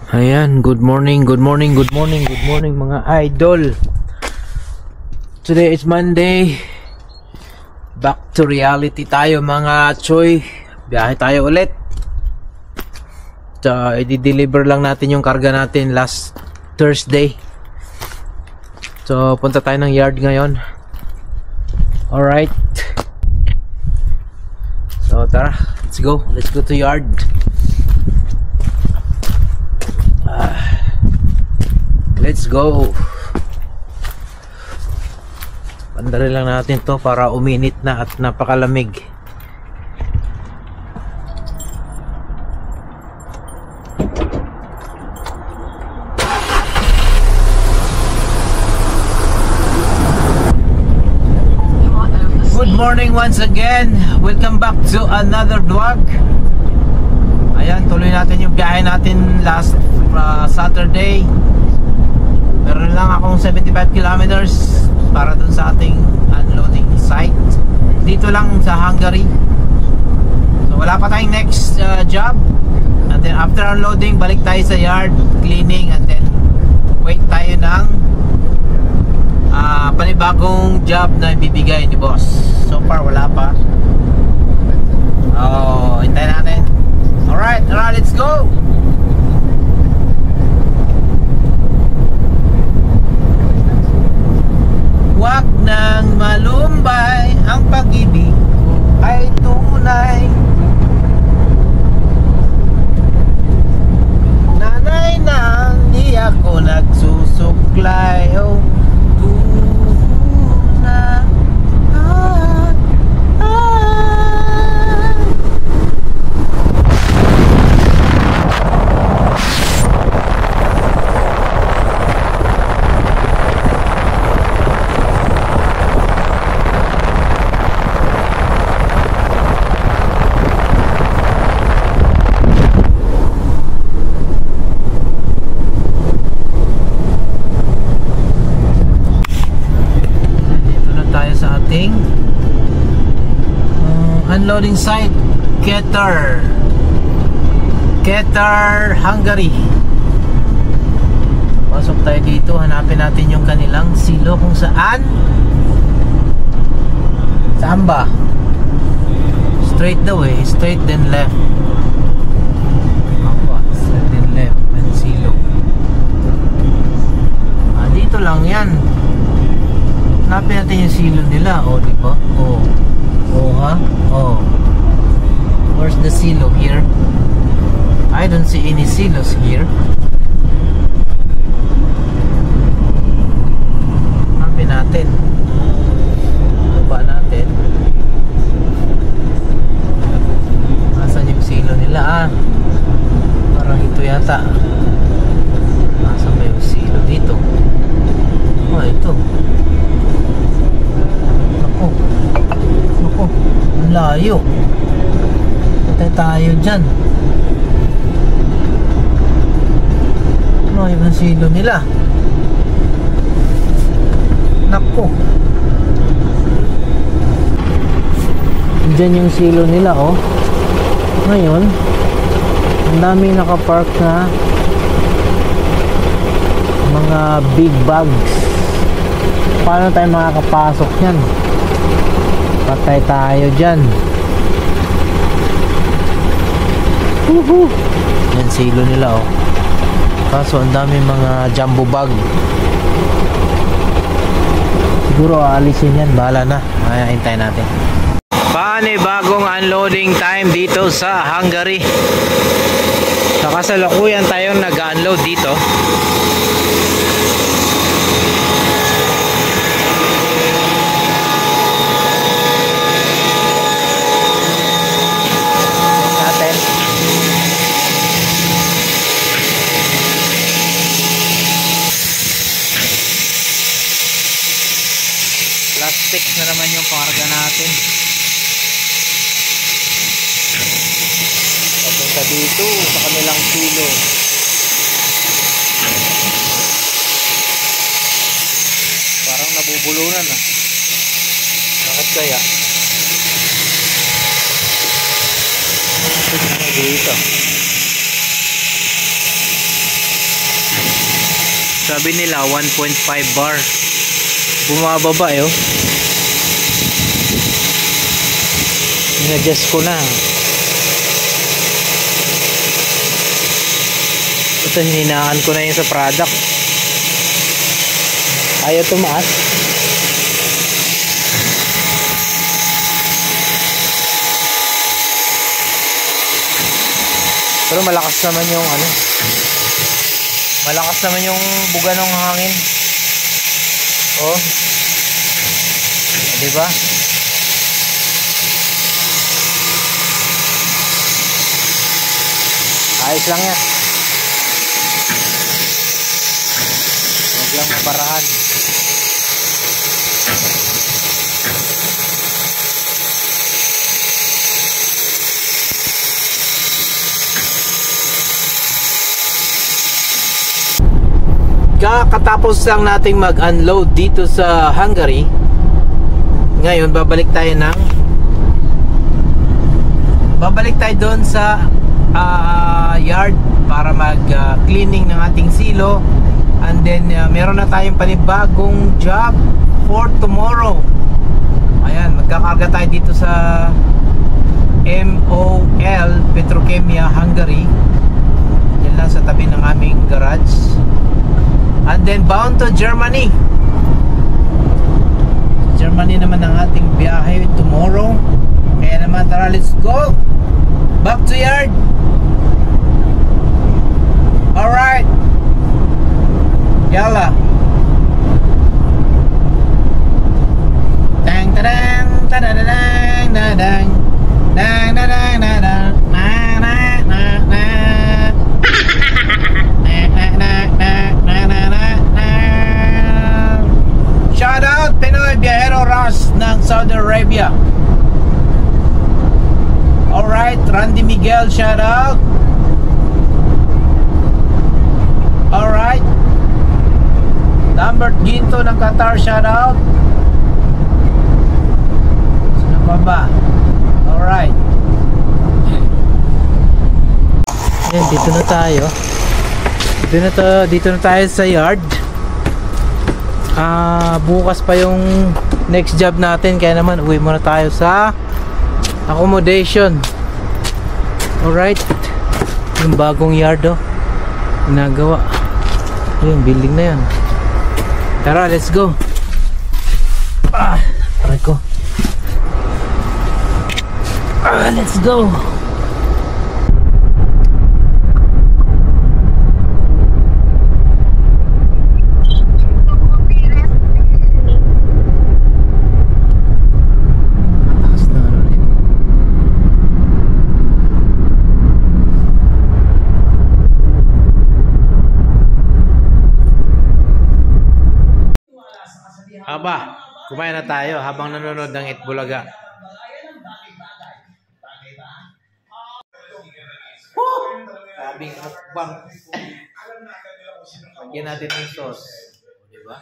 Ayan, good morning mga idol. Today is Monday. Back to reality tayo mga choy. Biyahe tayo ulit. So, i-deliver lang natin yung karga natin last Thursday. So, punta tayo ng yard ngayon. Alright. So, tara. Let's go. Let's go to yard. Let's go. Pandarin lang natin to para uminit na at napakalamig. Good morning once again. Welcome back to another vlog. Ayan, tuloy natin yung biyahe natin last Saturday. Meron lang akong 75 kilometers para dun sa ating unloading site. Dito lang sa Hungary. So wala pa tayong next job. And then after unloading, balik tayo sa yard, cleaning, and then wait tayo ng panibagong job na ibibigay ni boss. So far wala pa. Oh, hintayin natin. Alright, let's go! Huwag nang malumbay, ang pag-ibig ko ay tunay. Nanay nang di ako nagsusuklay. Oh, tunay. Unloading site, Keter, Hungary. Pasok tayo dito, hanapin natin yung kanilang silo kung saan. Saan ba? Straight daw eh, straight then left. Straight then left, and silo. Dito lang yan. Hanapin natin yung silo nila, oh, di ba? Oh. Oh, ha? Oh. Where's the silo here? I don't see any silos here. Hanapin natin. Baba natin. Nasaan yung silo nila? Parang ito yata. Nasaan ba yung silo dito? Oh, ito. Ako, ang layo. Patay tayo dyan. Ano yung silo nila? Nako. Dyan yung silo nila, oh. Ngayon, ang daming nakapark na mga big bags. Paano tayo makakapasok yan? Patay tayo dyan. Yan silo nila, oh. Kaso ang dami mga jumbo bag. Siguro aalisin yan, bahala na. Ay, hintayin natin. Bagong unloading time dito sa Hungary. Sa kasalukuyan tayong nag-unload dito. Plastic na naman yung pangarga natin. Papunta dito sa kanilang silo. Parang nabubulunan ah. Bakit kaya? Dito. Sabi nila 1.5 bar. Bumababa eh, oh. In-adjust ko na. Ito, hininaan ko na yun sa product. Ayaw tumaas. Pero malakas naman yung ano. Malakas naman yung buga ng hangin. Oh. Di ba? Ayos lang yan. Huwag lang maparahan. Kakatapos lang nating mag-unload dito sa Hungary. Ngayon babalik tayo doon sa yard para mag-cleaning ng ating silo. And then meron na tayong panibagong job for tomorrow. Ayan, magkakarga tayo dito sa MOL Petrochemia Hungary. Yan lang sa tabi ng aming garage. And then bound to Germany. Germany naman ang ating biyahe tomorrow. Kaya naman tara, let's go back to yard. Alright, yalla. Dang tadang tadadang dadang dang dadang dadang na na na na. Shout out Pinoy Biyahero Ross ng Saudi Arabia. Alright, Randy Miguel, shout out. Alright, Lambert Ginto ng Qatar, shout out. Sino pa ba? Alright. Yan, dito na tayo. Dito na tayo sa yard. Bukas pa yung next job natin, kaya naman uwi muna tayo sa accommodation. Alright, yung bagong yard, oh, ginagawa. Yung building na yan. Tara, let's go. Aray ko. Let's go. Aba, kumain na tayo habang nanonood ng Itbulaga. Sabing mukbang. Lagyan natin ng sauce. Diba?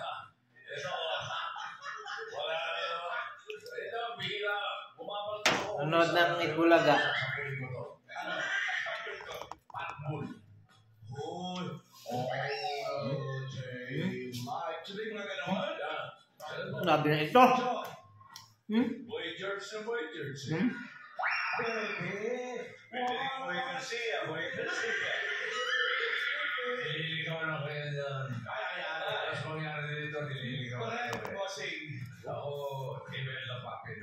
Nanonood ng Itbulaga. Sabi na ito. Voyagers na Voyagers. Nililigaw na kaya dyan. Tapos mangyari dito, nililigaw na kaya. Ako, email na papin.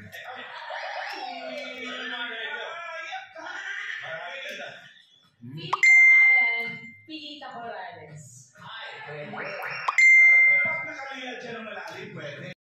Pili ko pangalan, Pilita Corrales. Pag nakaliyad siya ng malalim, pwede.